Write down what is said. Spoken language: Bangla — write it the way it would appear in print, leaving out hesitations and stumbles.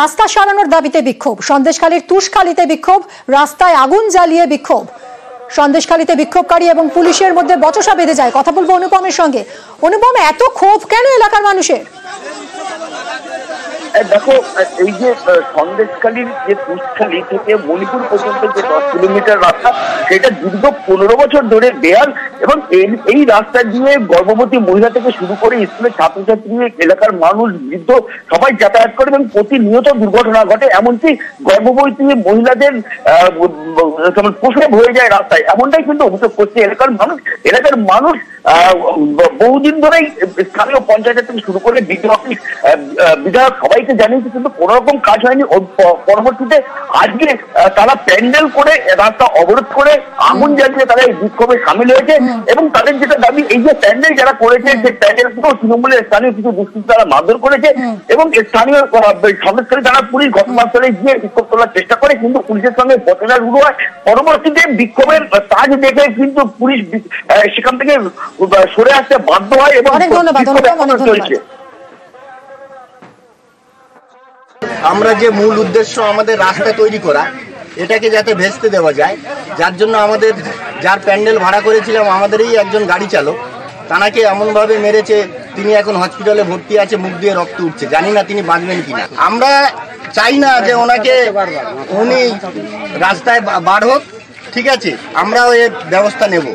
রাস্তা সারানোর দাবিতে বিক্ষোভ, সন্দেশখালীর তুষখালীতে বিক্ষোভ, রাস্তায় আগুন জ্বালিয়ে বিক্ষোভ। সন্দেশখালীতে বিক্ষোভকারী এবং পুলিশের মধ্যে বচসা বেঁধে যায়। কথা বলবো অনুপমের সঙ্গে। অনুপম, এত ক্ষোভ কেন এলাকার মানুষের? দেখো, এই যে সন্দেশখালীর যে তুষখালী থেকে মণিপুর পর্যন্ত যে 10 কিলোমিটার রাস্তা, সেটা দীর্ঘ 15 বছর ধরে বেহাল এবং এই রাস্তা দিয়ে গর্ভবতী মহিলা থেকে শুরু করে স্কুলের ছাত্রছাত্রী, এলাকার মানুষ, বৃদ্ধ সবাই যাতায়াত করে এবং প্রতিনিয়ত দুর্ঘটনা ঘটে। এমনকি গর্ভবতী মহিলাদের প্রসব হয়ে যায় রাস্তায়, এমনটাই কিন্তু অভিযোগ করছে এলাকার মানুষ। এলাকার মানুষ বহুদিন ধরেই স্থানীয় পঞ্চায়েত থেকে শুরু করে বিধায়ক সবাইকে জানিয়েছে, কিন্তু কোনো রকম কাজ হয়নি। পরবর্তীতে আজকে তারা প্যান্ডেল করে রাস্তা অবরোধ করে আগুন জ্বালিয়ে তারা এই বিক্ষোভে সামিল হয়েছে এবং তাদের যেটা দাবি, এই যে প্যান্ডেল যারা করেছে সেই প্যান্ডেল থেকেও তৃণমূলের স্থানীয় কিছু দুষ্কৃতী তারা মারধর করেছে এবং স্থানীয় সন্দেশখালী থানা পুলিশ ঘটনাস্থলে গিয়ে বিক্ষোভ তোলার চেষ্টা করে, কিন্তু পুলিশের সঙ্গে বচসা শুরু হয়। পরবর্তীতে বিক্ষোভের তাজ দেখে কিন্তু পুলিশ সেখান থেকে সরে আসতে বাধ্য হয় এবং চলছে। আমরা যে মূল উদ্দেশ্য আমাদের রাস্তা তৈরি করা, এটাকে যাতে ভেস্তে দেওয়া যায়, যার জন্য আমাদের যার প্যান্ডেল ভাড়া করেছিলাম আমাদেরই একজন গাড়ি চালক, তানাকে এমনভাবে মেরেছে, তিনি এখন হসপিটালে ভর্তি আছে, মুখ দিয়ে রক্ত উঠছে। জানি না তিনি বাঁচবেন কিনা। আমরা চাই না যে উনি রাস্তায় বার হোক, ঠিক আছে, আমরাও এর ব্যবস্থা নেব।